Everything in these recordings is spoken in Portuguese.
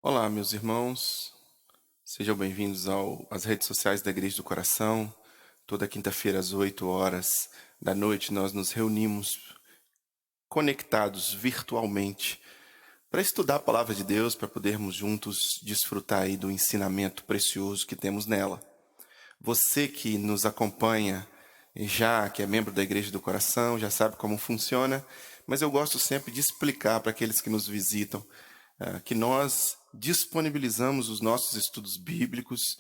Olá, meus irmãos, sejam bem-vindos às redes sociais da Igreja do Coração. Toda quinta-feira, às 8 horas da noite, nós nos reunimos conectados virtualmente para estudar a Palavra de Deus, para podermos juntos desfrutar aí do ensinamento precioso que temos nela. Você que nos acompanha já, que é membro da Igreja do Coração, já sabe como funciona, mas eu gosto sempre de explicar para aqueles que nos visitam que nós disponibilizamos os nossos estudos bíblicos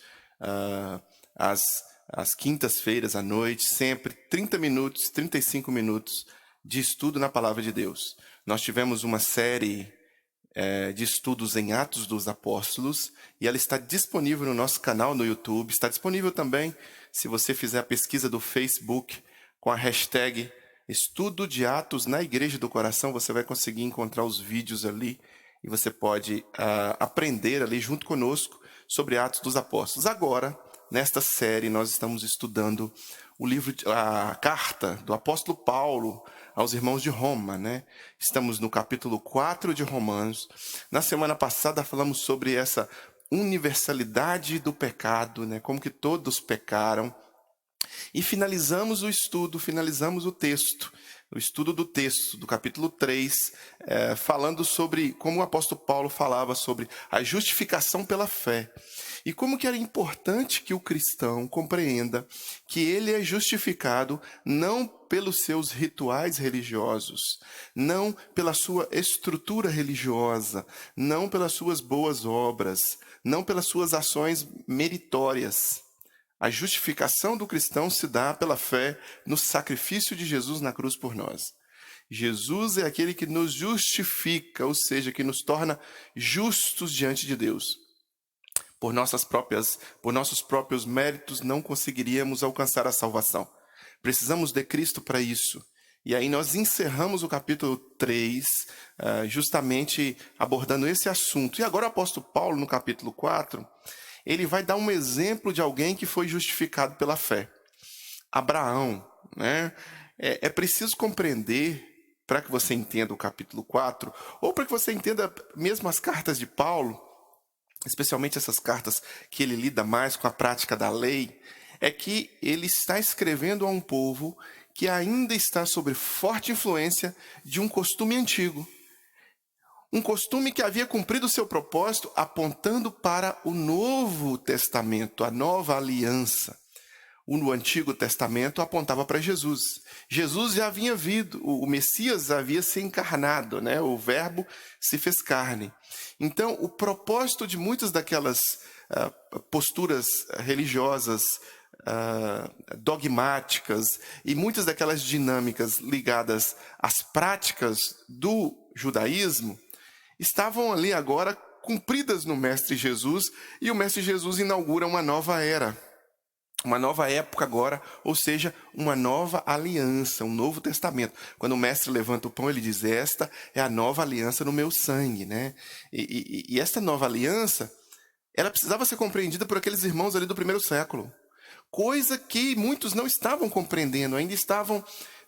às quintas-feiras à noite, sempre 30 minutos, 35 minutos de estudo na Palavra de Deus. Nós tivemos uma série de estudos em Atos dos Apóstolos e ela está disponível no nosso canal no YouTube. Está disponível também se você fizer a pesquisa do Facebook com a hashtag Estudo de Atos na Igreja do Coração, você vai conseguir encontrar os vídeos ali e você pode aprender ali junto conosco sobre Atos dos Apóstolos. Agora, nesta série, nós estamos estudando a carta do apóstolo Paulo aos irmãos de Roma, né? Estamos no capítulo 4 de Romanos. Na semana passada falamos sobre essa universalidade do pecado, né? Como que todos pecaram. E finalizamos o estudo, finalizamos o estudo do texto, do capítulo 3, falando sobre como o apóstolo Paulo falava sobre a justificação pela fé. E como que era importante que o cristão compreenda que ele é justificado não pelos seus rituais religiosos, não pela sua estrutura religiosa, não pelas suas boas obras, não pelas suas ações meritórias. A justificação do cristão se dá pela fé no sacrifício de Jesus na cruz por nós. Jesus é aquele que nos justifica, ou seja, que nos torna justos diante de Deus. Por nossos próprios méritos não conseguiríamos alcançar a salvação. Precisamos de Cristo para isso. E aí nós encerramos o capítulo 3, justamente abordando esse assunto. E agora o apóstolo Paulo, no capítulo 4, ele vai dar um exemplo de alguém que foi justificado pela fé. Abraão, né? É preciso compreender, para que você entenda o capítulo 4, ou para que você entenda mesmo as cartas de Paulo, especialmente essas cartas que ele lida mais com a prática da lei, é que ele está escrevendo a um povo que ainda está sob forte influência de um costume antigo. Um costume que havia cumprido seu propósito apontando para o Novo Testamento, a nova aliança. O Antigo Testamento apontava para Jesus. Jesus já havia vindo, o Messias havia se encarnado, né? O Verbo se fez carne. Então, o propósito de muitas daquelas posturas religiosas dogmáticas e muitas daquelas dinâmicas ligadas às práticas do judaísmo estavam ali agora cumpridas no Mestre Jesus, e o Mestre Jesus inaugura uma nova era, uma nova época agora, ou seja, uma nova aliança, um novo testamento. Quando o Mestre levanta o pão, ele diz: esta é a nova aliança no meu sangue, né? E esta nova aliança, ela precisava ser compreendida por aqueles irmãos ali do primeiro século, coisa que muitos não estavam compreendendo, ainda estavam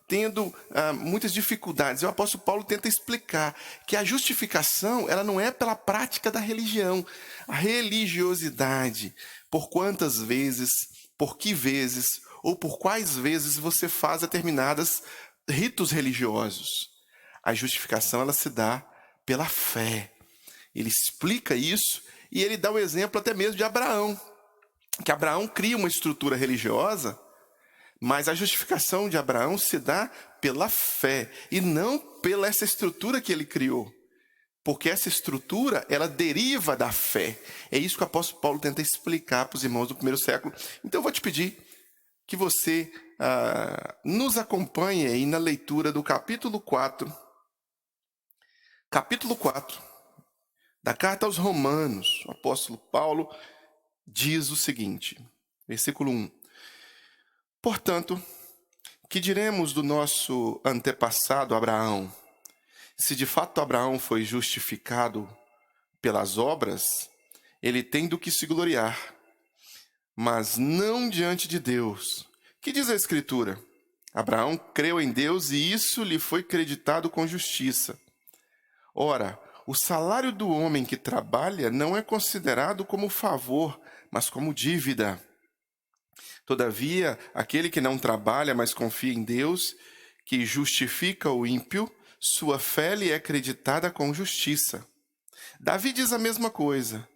tendo muitas dificuldades. O apóstolo Paulo tenta explicar que a justificação ela não é pela prática da religião. A religiosidade, por quantas vezes, por que vezes ou por quais vezes você faz determinados ritos religiosos. A justificação ela se dá pela fé. Ele explica isso e ele dá o exemplo até mesmo de Abraão, que Abraão cria uma estrutura religiosa, mas a justificação de Abraão se dá pela fé e não pela essa estrutura que ele criou. Porque essa estrutura, ela deriva da fé. É isso que o apóstolo Paulo tenta explicar para os irmãos do primeiro século. Então eu vou te pedir que você nos acompanhe aí na leitura do capítulo 4. Capítulo 4 da carta aos Romanos. O apóstolo Paulo diz o seguinte, versículo 1. Portanto, que diremos do nosso antepassado Abraão? Se de fato Abraão foi justificado pelas obras, ele tem do que se gloriar, mas não diante de Deus. Que diz a Escritura? Abraão creu em Deus e isso lhe foi creditado com justiça. Ora, o salário do homem que trabalha não é considerado como favor, mas como dívida. Todavia, aquele que não trabalha, mas confia em Deus, que justifica o ímpio, sua fé lhe é creditada com justiça. Davi diz a mesma coisa,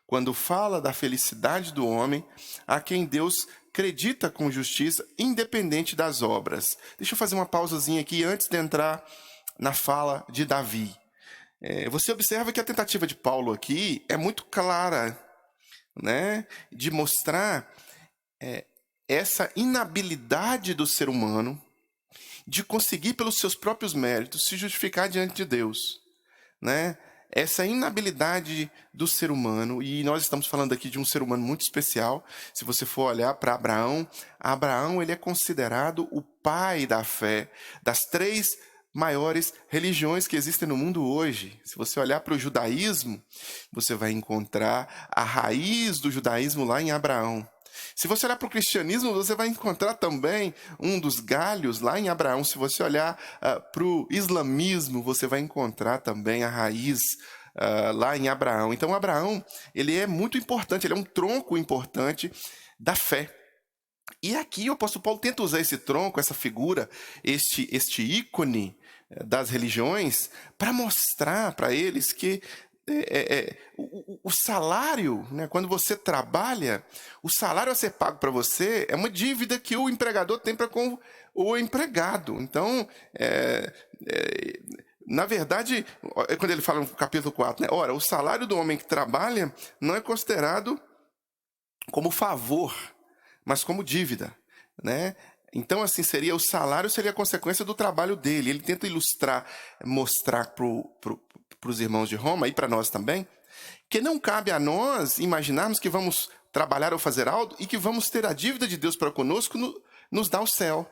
quando fala da felicidade do homem, a quem Deus acredita com justiça, independente das obras. Deixa eu fazer uma pausazinha aqui antes de entrar na fala de Davi. Você observa que a tentativa de Paulo aqui é muito clara, né, de mostrar essa inabilidade do ser humano de conseguir, pelos seus próprios méritos, se justificar diante de Deus, né? Essa inabilidade do ser humano, e nós estamos falando aqui de um ser humano muito especial. Se você for olhar para Abraão ele é considerado o pai da fé, das 3 maiores religiões que existem no mundo hoje. Se você olhar para o judaísmo, você vai encontrar a raiz do judaísmo lá em Abraão. Se você olhar para o cristianismo, você vai encontrar também um dos galhos lá em Abraão. Se você olhar para o islamismo, você vai encontrar também a raiz lá em Abraão. Então, Abraão, ele é muito importante, ele é um tronco importante da fé. E aqui o apóstolo Paulo tenta usar esse tronco, essa figura, este ícone das religiões, para mostrar para eles que o salário, né, quando você trabalha, o salário a ser pago para você é uma dívida que o empregador tem para com o empregado. Então, na verdade, quando ele fala no capítulo 4, né, ora, o salário do homem que trabalha não é considerado como favor, mas como dívida, né? Então, assim, o salário seria a consequência do trabalho dele. Ele tenta mostrar para os irmãos de Roma, e para nós também, que não cabe a nós imaginarmos que vamos trabalhar ou fazer algo e que vamos ter a dívida de Deus para conosco nos dar o céu.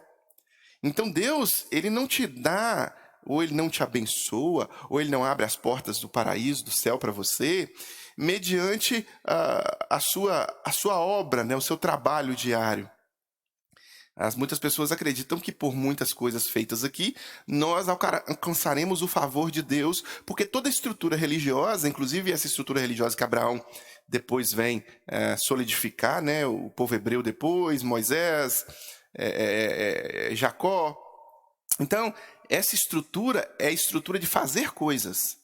Então Deus, ele não te dá, ou ele não te abençoa, ou ele não abre as portas do paraíso, do céu para você, mediante a sua obra, né, o seu trabalho diário. Muitas pessoas acreditam que por muitas coisas feitas aqui, nós alcançaremos o favor de Deus, porque toda estrutura religiosa, inclusive essa estrutura religiosa que Abraão depois vem solidificar, né, o povo hebreu depois, Moisés, Jacó. Então, essa estrutura é a estrutura de fazer coisas.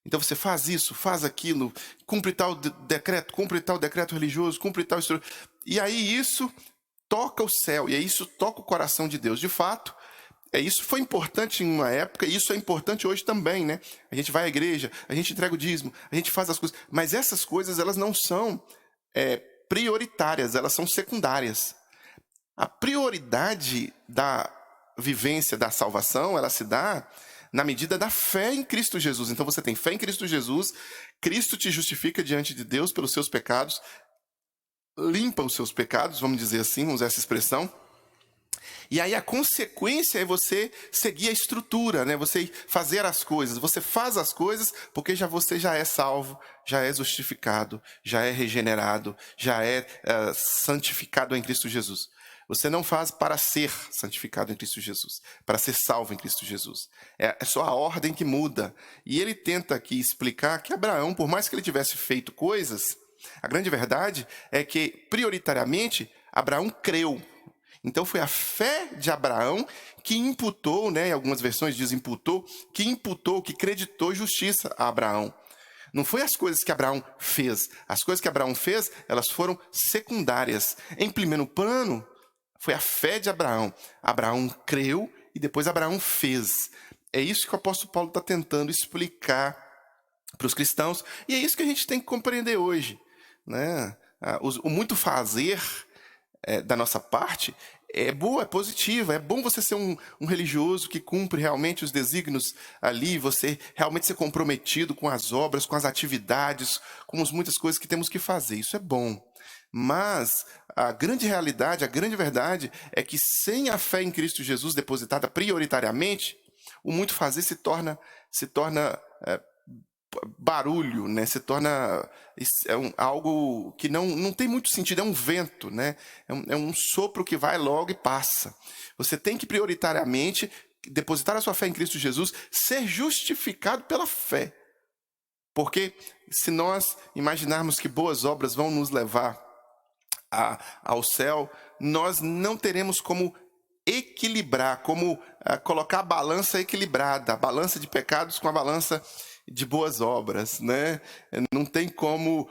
Então você faz isso, faz aquilo, cumpre tal decreto religioso, cumpre tal estrutura. E aí isso toca o céu, e isso toca o coração de Deus. De fato, isso foi importante em uma época, e isso é importante hoje também, né? A gente vai à igreja, a gente entrega o dízimo, a gente faz as coisas, mas essas coisas, elas não são prioritárias, elas são secundárias. A prioridade da vivência da salvação, ela se dá na medida da fé em Cristo Jesus. Então você tem fé em Cristo Jesus, Cristo te justifica diante de Deus pelos seus pecados, limpa os seus pecados, vamos dizer assim, vamos usar essa expressão. E aí a consequência é você seguir a estrutura, né? Você fazer as coisas. Você faz as coisas porque você já é salvo, já é justificado, já é regenerado, já é santificado em Cristo Jesus. Você não faz para ser santificado em Cristo Jesus, para ser salvo em Cristo Jesus. É só a ordem que muda. E ele tenta aqui explicar que Abraão, por mais que ele tivesse feito coisas, a grande verdade é que, prioritariamente, Abraão creu. Então foi a fé de Abraão que imputou, né, em algumas versões diz imputou, que creditou justiça a Abraão. Não foi as coisas que Abraão fez. As coisas que Abraão fez, elas foram secundárias. Em primeiro plano, foi a fé de Abraão. Abraão creu e depois Abraão fez. É isso que o apóstolo Paulo está tentando explicar para os cristãos. E é isso que a gente tem que compreender hoje, né? O muito fazer da nossa parte é boa, é positiva. É bom você ser um religioso que cumpre realmente os desígnios ali, você realmente ser comprometido com as obras, com as atividades, com as muitas coisas que temos que fazer. Isso é bom. Mas a grande realidade, a grande verdade é que sem a fé em Cristo Jesus depositada prioritariamente, o muito fazer se torna barulho, né? Se torna algo que não tem muito sentido, é um vento, né? É um sopro que vai logo e passa. Você tem que prioritariamente depositar a sua fé em Cristo Jesus, ser justificado pela fé. Porque se nós imaginarmos que boas obras vão nos levar ao céu, nós não teremos como equilibrar, como colocar a balança equilibrada, a balança de pecados com a balança de boas obras, né? Não tem como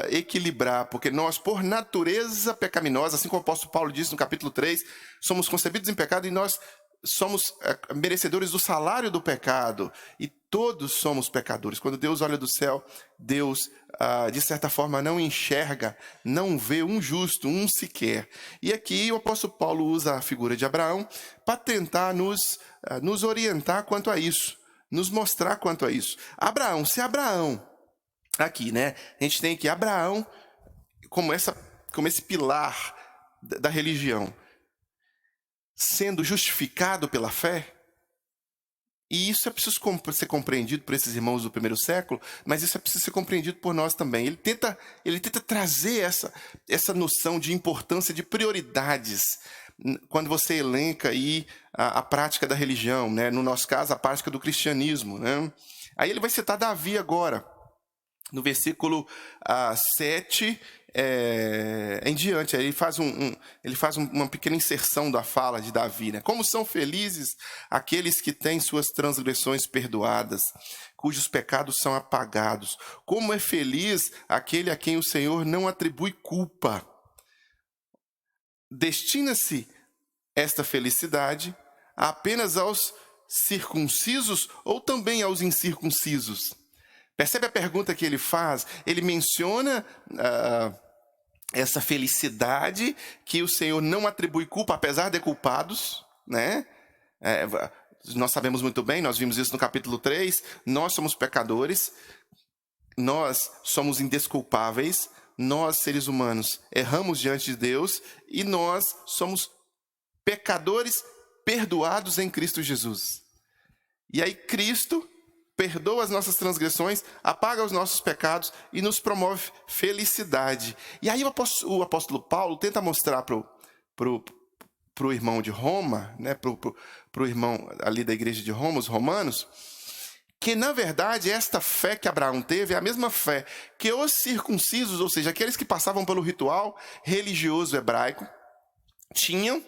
equilibrar, porque nós, por natureza pecaminosa, assim como o apóstolo Paulo disse no capítulo 3, somos concebidos em pecado e nós somos merecedores do salário do pecado, e todos somos pecadores. Quando Deus olha do céu, Deus, de certa forma, não enxerga, não vê um justo, um sequer. E aqui o apóstolo Paulo usa a figura de Abraão para tentar nos orientar quanto a isso, nos mostrar quanto a isso. Se Abraão, aqui, né, a gente tem aqui Abraão como esse pilar da religião, sendo justificado pela fé, e isso é preciso ser compreendido por esses irmãos do primeiro século, mas isso é preciso ser compreendido por nós também. Ele tenta trazer essa noção de importância, de prioridades, quando você elenca aí a prática da religião, né? No nosso caso, a prática do cristianismo, né? Aí ele vai citar Davi agora, no versículo 7 em diante. Aí ele faz uma pequena inserção da fala de Davi, né? Como são felizes aqueles que têm suas transgressões perdoadas, cujos pecados são apagados. Como é feliz aquele a quem o Senhor não atribui culpa. Destina-se esta felicidade apenas aos circuncisos ou também aos incircuncisos? Percebe a pergunta que ele faz? Ele menciona essa felicidade que o Senhor não atribui culpa, apesar de culpados, né? Nós sabemos muito bem, nós vimos isso no capítulo 3, nós somos pecadores, nós somos indesculpáveis, nós, seres humanos, erramos diante de Deus e nós somos pecadores perdoados em Cristo Jesus. E aí Cristo perdoa as nossas transgressões, apaga os nossos pecados e nos promove felicidade. E aí o apóstolo Paulo tenta mostrar pro irmão de Roma, né, pro irmão ali da igreja de Roma, os romanos, que na verdade esta fé que Abraão teve é a mesma fé que os circuncisos, ou seja, aqueles que passavam pelo ritual religioso hebraico, tinham.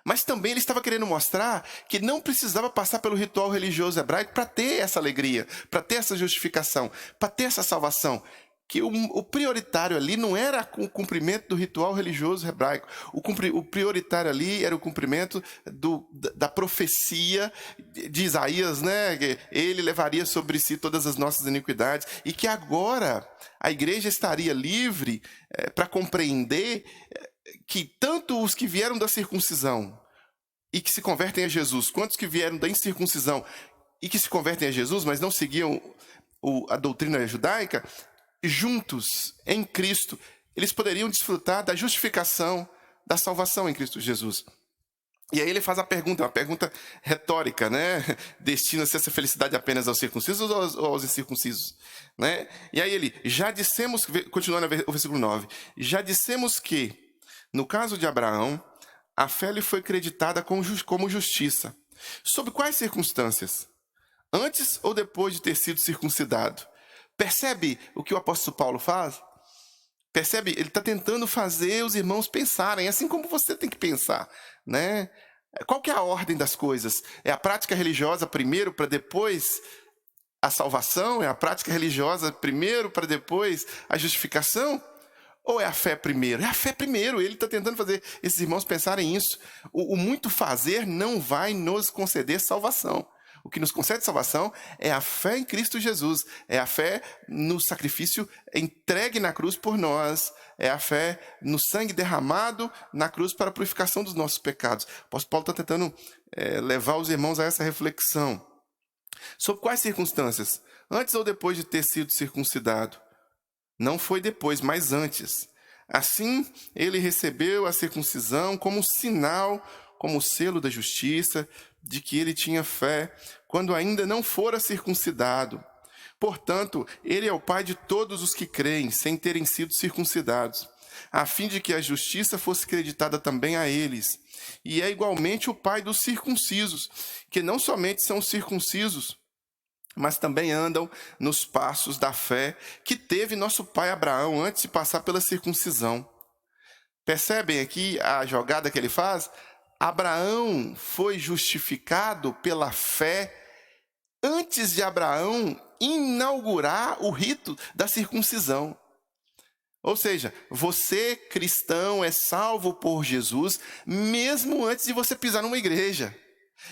Mas também ele estava querendo mostrar que não precisava passar pelo ritual religioso hebraico para ter essa alegria, para ter essa justificação, para ter essa salvação. Que o prioritário ali não era o cumprimento do ritual religioso hebraico. O prioritário ali era o cumprimento da profecia de Isaías, né? Que ele levaria sobre si todas as nossas iniquidades. E que agora a igreja estaria livre para compreender que tanto os que vieram da circuncisão e que se convertem a Jesus, quanto os que vieram da incircuncisão e que se convertem a Jesus, mas não seguiam a doutrina judaica, juntos em Cristo, eles poderiam desfrutar da justificação, da salvação em Cristo Jesus. E aí ele faz uma pergunta retórica, né? Destina-se essa felicidade apenas aos circuncisos ou aos incircuncisos? Né? E aí ele, já dissemos, continuando o versículo 9, já dissemos que, no caso de Abraão, a fé lhe foi creditada como justiça. Sob quais circunstâncias? Antes ou depois de ter sido circuncidado? Percebe o que o apóstolo Paulo faz? Percebe? Ele está tentando fazer os irmãos pensarem, assim como você tem que pensar, né? Qual que é a ordem das coisas? É a prática religiosa primeiro para depois a salvação? É a prática religiosa primeiro para depois a justificação? Ou é a fé primeiro? É a fé primeiro. Ele está tentando fazer esses irmãos pensarem isso. O muito fazer não vai nos conceder salvação. O que nos concede salvação é a fé em Cristo Jesus. É a fé no sacrifício entregue na cruz por nós. É a fé no sangue derramado na cruz para a purificação dos nossos pecados. O apóstolo Paulo está tentando levar os irmãos a essa reflexão. Sob quais circunstâncias? Antes ou depois de ter sido circuncidado? Não foi depois, mas antes. Assim, ele recebeu a circuncisão como sinal, como selo da justiça, de que ele tinha fé, quando ainda não fora circuncidado. Portanto, ele é o pai de todos os que creem, sem terem sido circuncidados, a fim de que a justiça fosse creditada também a eles. E é igualmente o pai dos circuncisos, que não somente são circuncisos, mas também andam nos passos da fé que teve nosso pai Abraão antes de passar pela circuncisão. Percebem aqui a jogada que ele faz? Abraão foi justificado pela fé antes de Abraão inaugurar o rito da circuncisão. Ou seja, você, cristão, é salvo por Jesus mesmo antes de você pisar numa igreja,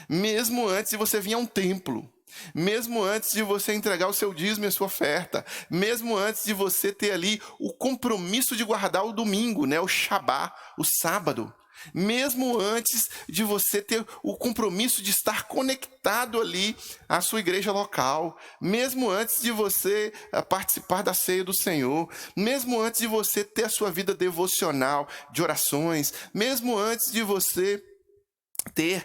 mesmo antes de você vir a um templo, mesmo antes de você entregar o seu dízimo e a sua oferta, mesmo antes de você ter ali o compromisso de guardar o domingo, né, o Shabá, o sábado, mesmo antes de você ter o compromisso de estar conectado ali à sua igreja local, mesmo antes de você participar da ceia do Senhor, mesmo antes de você ter a sua vida devocional de orações, mesmo antes de você ter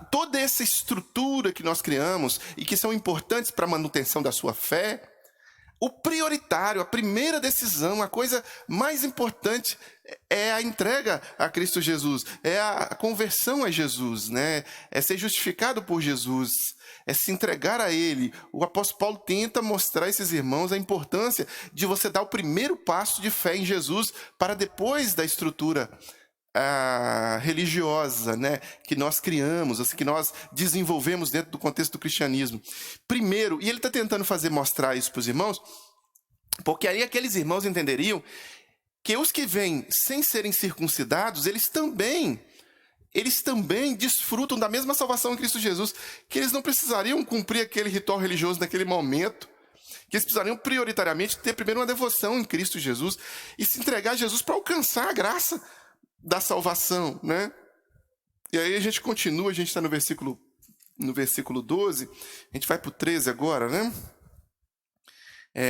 toda essa estrutura que nós criamos e que são importantes para a manutenção da sua fé, o prioritário, a primeira decisão, a coisa mais importante é a entrega a Cristo Jesus, é a conversão a Jesus, né? É ser justificado por Jesus, é se entregar a Ele. O apóstolo Paulo tenta mostrar a esses irmãos a importância de você dar o primeiro passo de fé em Jesus para depois da estrutura religiosa, né, que nós criamos, assim, que nós desenvolvemos dentro do contexto do cristianismo. Primeiro, e ele está tentando mostrar isso para os irmãos, porque aí aqueles irmãos entenderiam que os que vêm sem serem circuncidados, eles também desfrutam da mesma salvação em Cristo Jesus, que eles não precisariam cumprir aquele ritual religioso naquele momento, que eles precisariam prioritariamente ter primeiro uma devoção em Cristo Jesus e se entregar a Jesus para alcançar a graça da salvação, né? E aí a gente continua, a gente está no versículo 12, a gente vai para o 13 agora, né?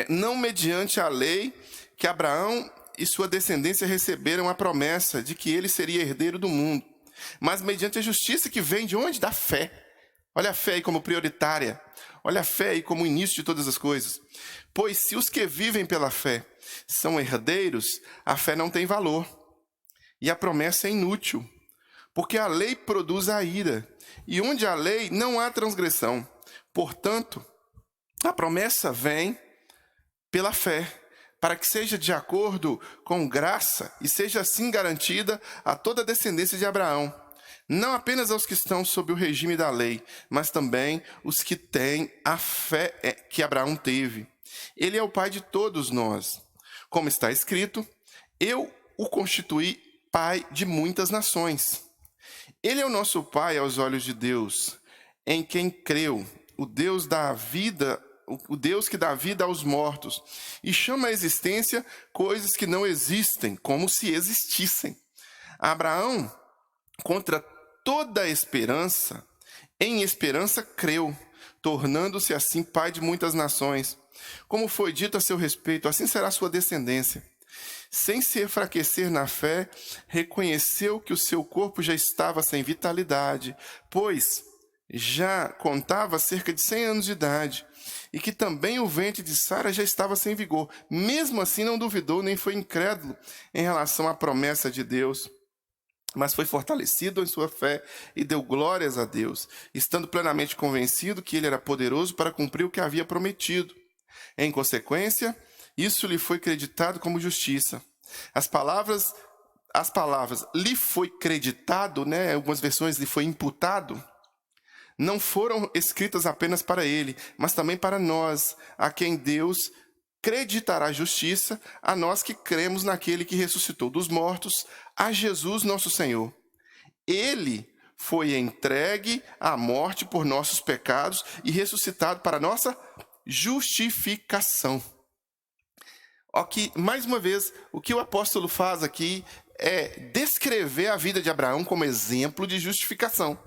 Não mediante a lei que Abraão e sua descendência receberam a promessa de que ele seria herdeiro do mundo, mas mediante a justiça que vem de onde? Da fé. Olha a fé aí como prioritária, olha a fé aí como início de todas as coisas. Pois se os que vivem pela fé são herdeiros, a fé não tem valor. E a promessa é inútil, porque a lei produz a ira, e onde há lei não há transgressão. Portanto, a promessa vem pela fé, para que seja de acordo com graça e seja assim garantida a toda a descendência de Abraão, não apenas aos que estão sob o regime da lei, mas também os que têm a fé que Abraão teve. Ele é o pai de todos nós. Como está escrito, eu o constituí pai de muitas nações. Ele é o nosso pai aos olhos de Deus, em quem creu, o Deus que dá vida aos mortos, e chama à existência coisas que não existem, como se existissem. Abraão, contra toda a esperança, em esperança creu, tornando-se assim pai de muitas nações. Como foi dito a seu respeito, assim será sua descendência. Sem se enfraquecer na fé, reconheceu que o seu corpo já estava sem vitalidade, pois já contava cerca de 100 anos de idade, e que também o ventre de Sara já estava sem vigor. Mesmo assim, não duvidou nem foi incrédulo em relação à promessa de Deus, mas foi fortalecido em sua fé e deu glórias a Deus, estando plenamente convencido que ele era poderoso para cumprir o que havia prometido. Em consequência, isso lhe foi creditado como justiça. As palavras lhe foi creditado, né? Algumas versões lhe foi imputado, não foram escritas apenas para ele, mas também para nós, a quem Deus creditará justiça, a nós que cremos naquele que ressuscitou dos mortos, a Jesus nosso Senhor. Ele foi entregue à morte por nossos pecados e ressuscitado para nossa justificação. Aqui, mais uma vez, o que o apóstolo faz aqui é descrever a vida de Abraão como exemplo de justificação.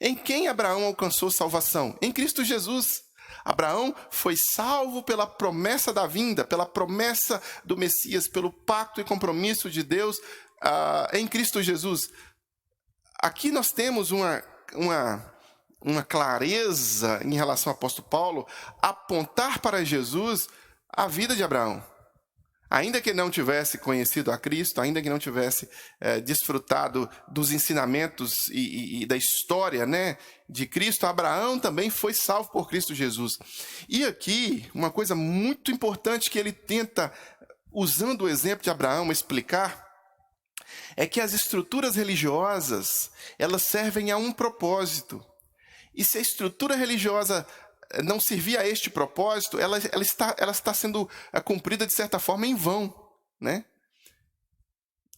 Em quem Abraão alcançou salvação? Em Cristo Jesus. Abraão foi salvo pela promessa da vinda, pela promessa do Messias, pelo pacto e compromisso de Deus em Cristo Jesus. Aqui nós temos uma clareza em relação ao apóstolo Paulo, apontar para Jesus a vida de Abraão. Ainda que não tivesse conhecido a Cristo, ainda que não tivesse desfrutado dos ensinamentos e da história, né, de Cristo, Abraão também foi salvo por Cristo Jesus. E aqui, uma coisa muito importante que ele tenta, usando o exemplo de Abraão, explicar, é que as estruturas religiosas, elas servem a um propósito. E se a estrutura religiosa não servir a este propósito, ela está sendo cumprida de certa forma em vão, né?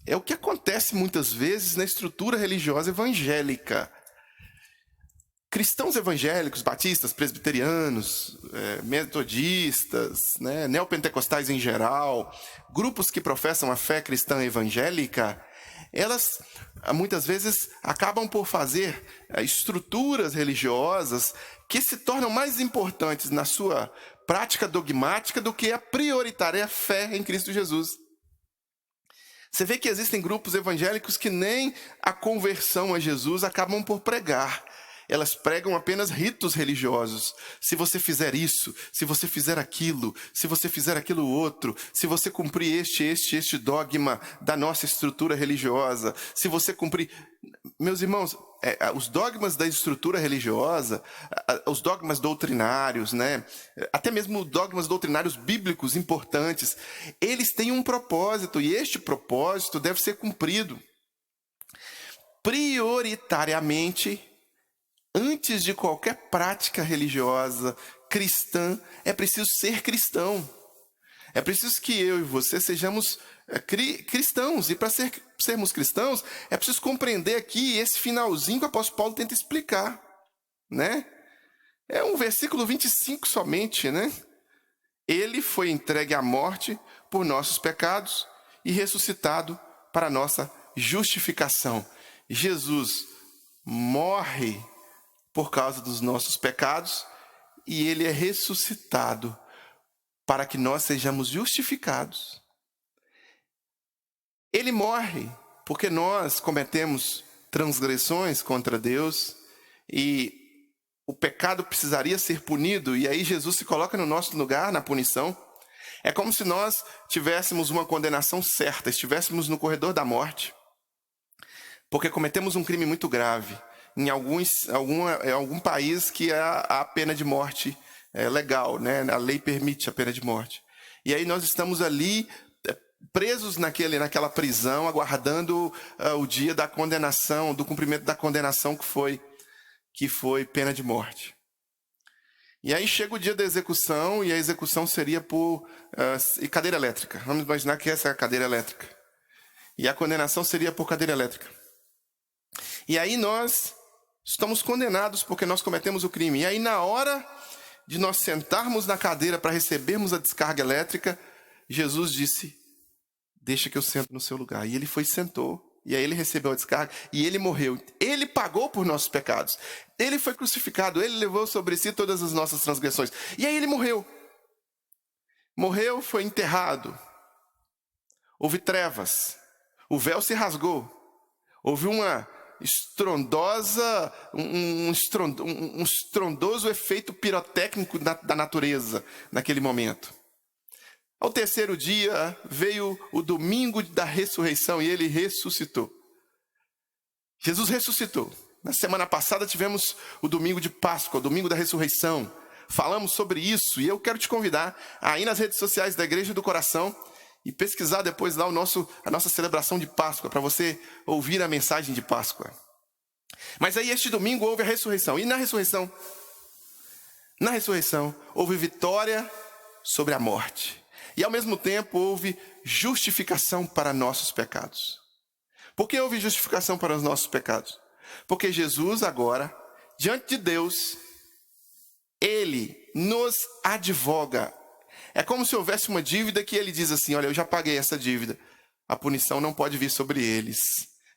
É o que acontece muitas vezes na estrutura religiosa evangélica. Cristãos evangélicos, batistas, presbiterianos, metodistas, né, neopentecostais em geral, grupos que professam a fé cristã evangélica, elas muitas vezes acabam por fazer estruturas religiosas que se tornam mais importantes na sua prática dogmática do que a prioritária fé em Cristo Jesus. Você vê que existem grupos evangélicos que nem a conversão a Jesus acabam por pregar. Elas pregam apenas ritos religiosos. Se você fizer isso, se você fizer aquilo, se você fizer aquilo outro, se você cumprir este dogma da nossa estrutura religiosa, se você cumprir... Meus irmãos, os dogmas da estrutura religiosa, os dogmas doutrinários, né? Até mesmo dogmas doutrinários bíblicos importantes, eles têm um propósito, e este propósito deve ser cumprido. Prioritariamente, antes de qualquer prática religiosa cristã, é preciso ser cristão. É preciso que eu e você sejamos cristãos. E para sermos cristãos, é preciso compreender aqui esse finalzinho que o apóstolo Paulo tenta explicar, né? É um versículo 25 somente, né? Ele foi entregue à morte por nossos pecados e ressuscitado para a nossa justificação. Jesus morre por causa dos nossos pecados, e ele é ressuscitado para que nós sejamos justificados. Ele morre porque nós cometemos transgressões contra Deus, e o pecado precisaria ser punido, e aí Jesus se coloca no nosso lugar na punição. É como se nós tivéssemos uma condenação certa, estivéssemos no corredor da morte, porque cometemos um crime muito grave. Em algum país que a pena de morte é legal, né? A lei permite a pena de morte. E aí nós estamos ali presos naquela prisão, aguardando o dia da condenação, do cumprimento da condenação que foi pena de morte. E aí chega o dia da execução, e a execução seria por cadeira elétrica. Vamos imaginar que essa é a cadeira elétrica. E a condenação seria por cadeira elétrica. E aí nós estamos condenados porque nós cometemos o crime. E aí, na hora de nós sentarmos na cadeira para recebermos a descarga elétrica, Jesus disse: deixa que eu sento no seu lugar. E ele foi e sentou. E aí ele recebeu a descarga e ele morreu. Ele pagou por nossos pecados. Ele foi crucificado. Ele levou sobre si todas as nossas transgressões. E aí ele morreu. Morreu, foi enterrado. Houve trevas. O véu se rasgou. Houve um estrondoso efeito pirotécnico da natureza naquele momento. Ao terceiro dia veio o domingo da ressurreição e ele ressuscitou. Jesus ressuscitou. Na semana passada tivemos o domingo de Páscoa, o domingo da ressurreição. Falamos sobre isso, e eu quero te convidar a ir nas redes sociais da Igreja do Coração e pesquisar depois lá a nossa celebração de Páscoa, para você ouvir a mensagem de Páscoa. Mas aí este domingo houve a ressurreição. E na ressurreição houve vitória sobre a morte. E ao mesmo tempo houve justificação para nossos pecados. Por que houve justificação para os nossos pecados? Porque Jesus agora, diante de Deus, ele nos advoga. É como se houvesse uma dívida que ele diz assim: olha, eu já paguei essa dívida. A punição não pode vir sobre eles.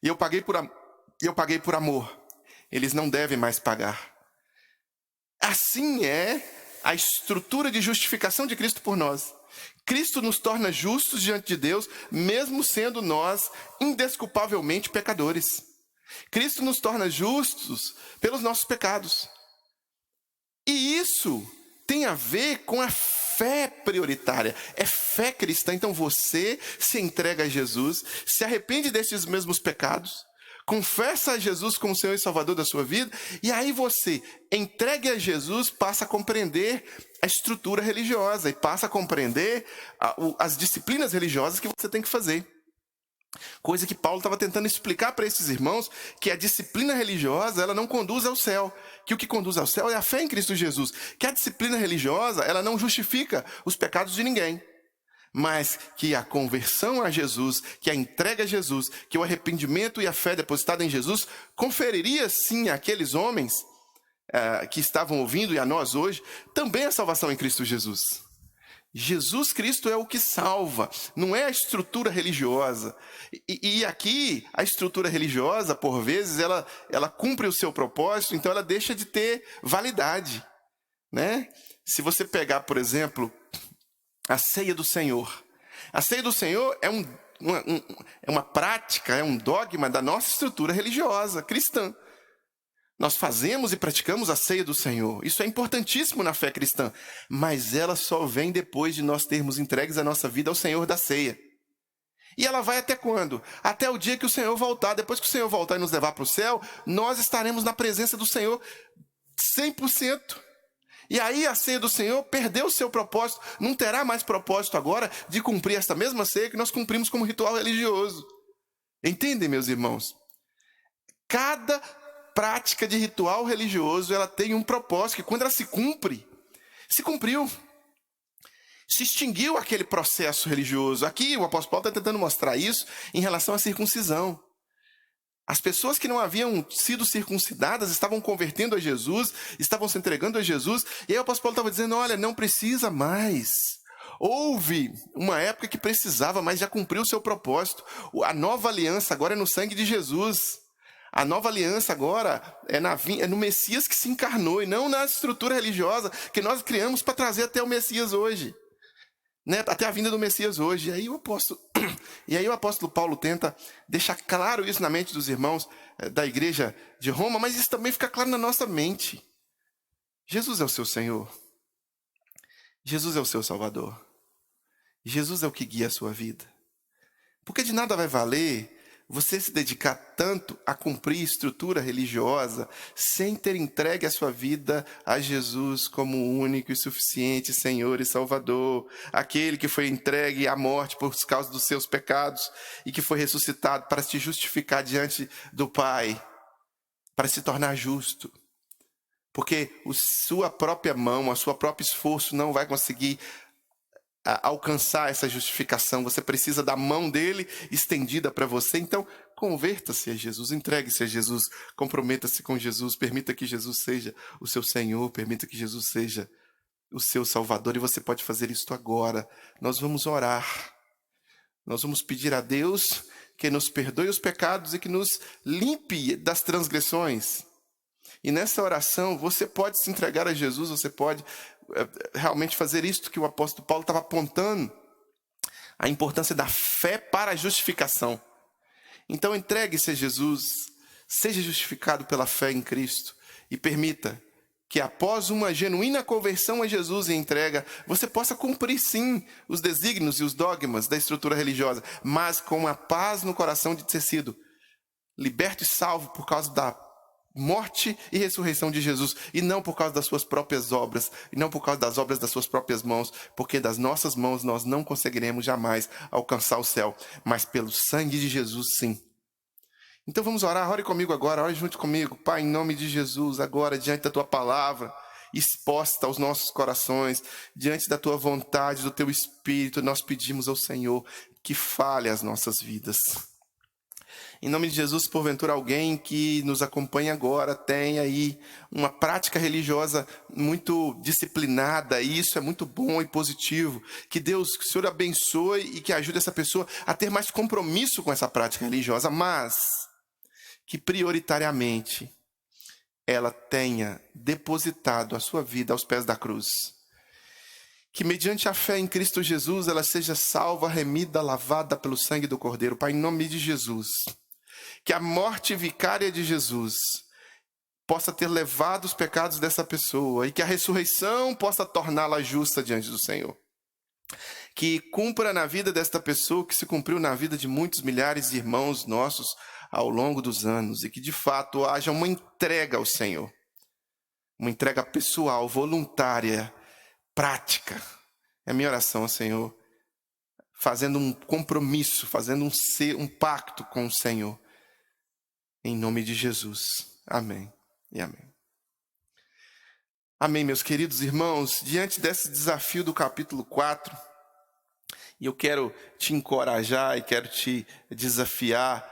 E eu paguei por amor. Eles não devem mais pagar. Assim é a estrutura de justificação de Cristo por nós. Cristo nos torna justos diante de Deus, mesmo sendo nós indesculpavelmente pecadores. Cristo nos torna justos pelos nossos pecados. E isso tem a ver com a fé prioritária, é fé cristã. Então você se entrega a Jesus, se arrepende destes mesmos pecados, confessa a Jesus como Senhor e Salvador da sua vida, e aí você, entregue a Jesus, passa a compreender a estrutura religiosa e passa a compreender as disciplinas religiosas que você tem que fazer. Coisa que Paulo estava tentando explicar para esses irmãos, que a disciplina religiosa ela não conduz ao céu, que o que conduz ao céu é a fé em Cristo Jesus, que a disciplina religiosa ela não justifica os pecados de ninguém, mas que a conversão a Jesus, que a entrega a Jesus, que o arrependimento e a fé depositada em Jesus conferiria sim àqueles homens que estavam ouvindo e a nós hoje, também a salvação em Cristo Jesus. Jesus Cristo é o que salva, não é a estrutura religiosa. E aqui, a estrutura religiosa, por vezes, ela cumpre o seu propósito, então ela deixa de ter validade, né? Se você pegar, por exemplo, a ceia do Senhor. A ceia do Senhor é uma prática, é um dogma da nossa estrutura religiosa cristã. Nós fazemos e praticamos a ceia do Senhor. Isso é importantíssimo na fé cristã. Mas ela só vem depois de nós termos entregues a nossa vida ao Senhor da ceia. E ela vai até quando? Até o dia que o Senhor voltar. Depois que o Senhor voltar e nos levar para o céu, nós estaremos na presença do Senhor 100%. E aí a ceia do Senhor perdeu o seu propósito. Não terá mais propósito agora de cumprir esta mesma ceia que nós cumprimos como ritual religioso. Entendem, meus irmãos? Cada prática de ritual religioso, ela tem um propósito, que quando ela se cumpre, se cumpriu. Se extinguiu aquele processo religioso. Aqui o apóstolo Paulo está tentando mostrar isso em relação à circuncisão. As pessoas que não haviam sido circuncidadas estavam convertendo a Jesus, estavam se entregando a Jesus, e aí o apóstolo Paulo estava dizendo, olha, não precisa mais. Houve uma época que precisava, mas já cumpriu o seu propósito. A nova aliança agora é no sangue de Jesus. A nova aliança agora é no Messias que se encarnou e não na estrutura religiosa que nós criamos para trazer até o Messias hoje, né? Até a vinda do Messias hoje. E aí o apóstolo Paulo tenta deixar claro isso na mente dos irmãos da igreja de Roma, mas isso também fica claro na nossa mente. Jesus é o seu Senhor. Jesus é o seu Salvador. Jesus é o que guia a sua vida. Porque de nada vai valer você se dedicar tanto a cumprir estrutura religiosa sem ter entregue a sua vida a Jesus como o único e suficiente Senhor e Salvador, aquele que foi entregue à morte por causa dos seus pecados e que foi ressuscitado para te justificar diante do Pai, para se tornar justo. Porque a sua própria mão, o seu próprio esforço não vai conseguir alcançar essa justificação. Você precisa da mão dele estendida para você. Então, converta-se a Jesus, entregue-se a Jesus, comprometa-se com Jesus, permita que Jesus seja o seu Senhor, permita que Jesus seja o seu Salvador, e você pode fazer isso agora. Nós vamos orar. Nós vamos pedir a Deus que nos perdoe os pecados e que nos limpe das transgressões. E nessa oração, você pode se entregar a Jesus, você pode realmente fazer isto que o apóstolo Paulo estava apontando, a importância da fé para a justificação. Então entregue-se a Jesus, seja justificado pela fé em Cristo e permita que após uma genuína conversão a Jesus e entrega, você possa cumprir sim os desígnios e os dogmas da estrutura religiosa, mas com a paz no coração de ter sido liberto e salvo por causa da morte e ressurreição de Jesus, e não por causa das suas próprias obras, e não por causa das obras das suas próprias mãos, porque das nossas mãos nós não conseguiremos jamais alcançar o céu, mas pelo sangue de Jesus sim. Então vamos orar, ore comigo agora, ore junto comigo. Pai, em nome de Jesus, agora diante da tua palavra exposta aos nossos corações, diante da tua vontade, do teu Espírito, nós pedimos ao Senhor que fale as nossas vidas. Em nome de Jesus, porventura alguém que nos acompanha agora tem aí uma prática religiosa muito disciplinada, e isso é muito bom e positivo. Que Deus, que o Senhor abençoe e que ajude essa pessoa a ter mais compromisso com essa prática religiosa, mas que prioritariamente ela tenha depositado a sua vida aos pés da cruz. Que mediante a fé em Cristo Jesus, ela seja salva, remida, lavada pelo sangue do Cordeiro. Pai, em nome de Jesus, que a morte vicária de Jesus possa ter levado os pecados dessa pessoa e que a ressurreição possa torná-la justa diante do Senhor. Que cumpra na vida desta pessoa o que se cumpriu na vida de muitos milhares de irmãos nossos ao longo dos anos e que de fato haja uma entrega ao Senhor. Uma entrega pessoal, voluntária, prática. É a minha oração ao Senhor, fazendo um compromisso, fazendo um pacto com o Senhor. Em nome de Jesus. Amém e amém. Amém, meus queridos irmãos. Diante desse desafio do capítulo 4, e eu quero te encorajar e quero te desafiar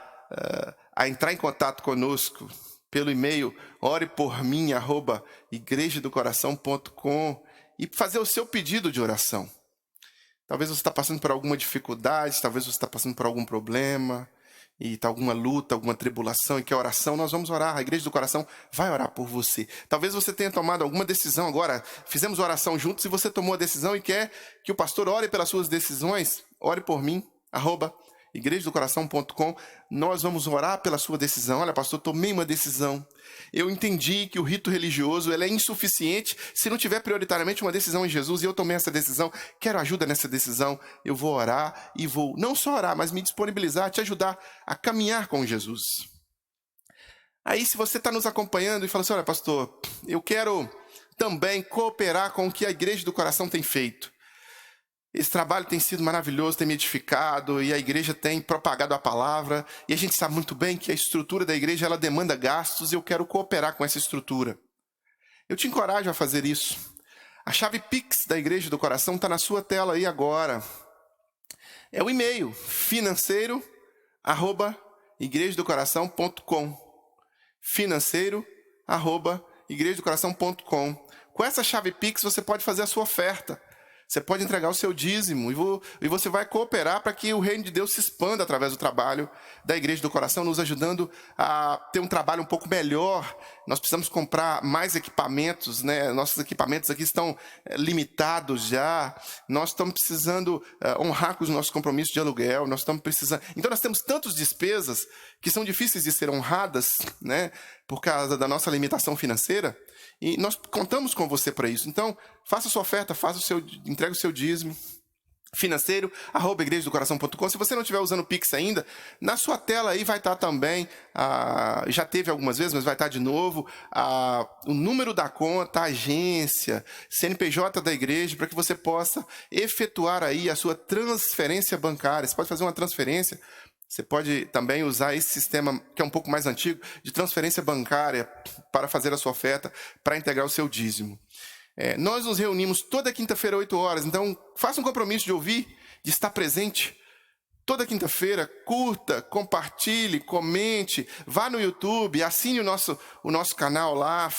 a entrar em contato conosco pelo e-mail orepormim@igrejadocoração.com e fazer o seu pedido de oração. Talvez você está passando por alguma dificuldade, talvez você está passando por algum problema, e está alguma luta, alguma tribulação, e quer oração, nós vamos orar. A Igreja do Coração vai orar por você. Talvez você tenha tomado alguma decisão agora, fizemos oração juntos e você tomou a decisão e quer que o pastor ore pelas suas decisões, ore por mim, @igrejadocoração.com. Nós vamos orar pela sua decisão. Olha, pastor, tomei uma decisão. Eu entendi que o rito religioso ele é insuficiente se não tiver prioritariamente uma decisão em Jesus, e eu tomei essa decisão, quero ajuda nessa decisão. Eu vou orar e vou não só orar, mas me disponibilizar, te ajudar a caminhar com Jesus. Aí, se você está nos acompanhando e fala assim, olha, pastor, eu quero também cooperar com o que a Igreja do Coração tem feito. Esse trabalho tem sido maravilhoso, tem me edificado, e a igreja tem propagado a palavra, e a gente sabe muito bem que a estrutura da igreja ela demanda gastos, e eu quero cooperar com essa estrutura. Eu te encorajo a fazer isso. A chave Pix da Igreja do Coração está na sua tela aí agora. É o e-mail financeiro@igrejadocoração.com. financeiro@igrejadocoração.com. Com essa chave Pix você pode fazer a sua oferta. Você pode entregar o seu dízimo e você vai cooperar para que o reino de Deus se expanda através do trabalho da Igreja do Coração, nos ajudando a ter um trabalho um pouco melhor. Nós precisamos comprar mais equipamentos, né? Nossos equipamentos aqui estão limitados já. Nós estamos precisando honrar com os nossos compromissos de aluguel. Nós estamos precisando. Então nós temos tantas despesas que são difíceis de ser honradas, né? Por causa da nossa limitação financeira. E nós contamos com você para isso. Então, faça a sua oferta, entregue o seu dízimo. financeiro@igrejadocoração.com. Se você não estiver usando o Pix ainda, na sua tela aí vai estar também, já teve algumas vezes, mas vai estar de novo, o número da conta, a agência, CNPJ da igreja, para que você possa efetuar aí a sua transferência bancária. Você pode fazer uma transferência. Você pode também usar esse sistema, que é um pouco mais antigo, de transferência bancária para fazer a sua oferta, para integrar o seu dízimo. Nós nos reunimos toda quinta-feira, 8 horas. Então, faça um compromisso de ouvir, de estar presente. Toda quinta-feira, curta, compartilhe, comente, vá no YouTube, assine o nosso canal lá,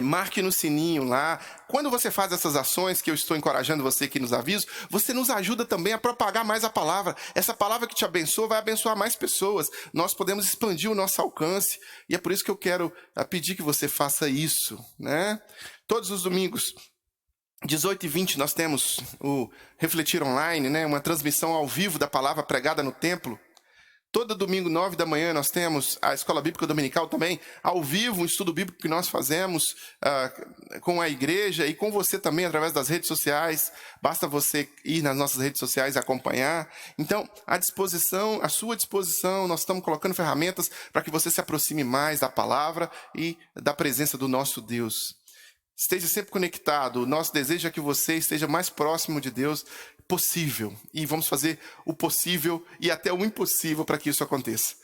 marque no sininho lá. Quando você faz essas ações, que eu estou encorajando você aqui nos avisos, você nos ajuda também a propagar mais a palavra. Essa palavra que te abençoa vai abençoar mais pessoas. Nós podemos expandir o nosso alcance. E é por isso que eu quero pedir que você faça isso, né? Todos os domingos, 18h20, nós temos o Refletir Online, né? Uma transmissão ao vivo da palavra pregada no templo. Todo domingo, 9 da manhã, nós temos a Escola Bíblica Dominical também, ao vivo, um estudo bíblico que nós fazemos com a igreja e com você também, através das redes sociais. Basta você ir nas nossas redes sociais e acompanhar. Então, à sua disposição, nós estamos colocando ferramentas para que você se aproxime mais da palavra e da presença do nosso Deus. Esteja sempre conectado. O nosso desejo é que você esteja mais próximo de Deus possível. E vamos fazer o possível e até o impossível para que isso aconteça.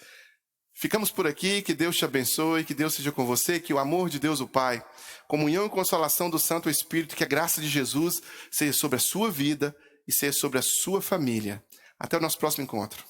Ficamos por aqui. Que Deus te abençoe, que Deus seja com você, que o amor de Deus o Pai, comunhão e consolação do Santo Espírito, que a graça de Jesus seja sobre a sua vida e seja sobre a sua família. Até o nosso próximo encontro.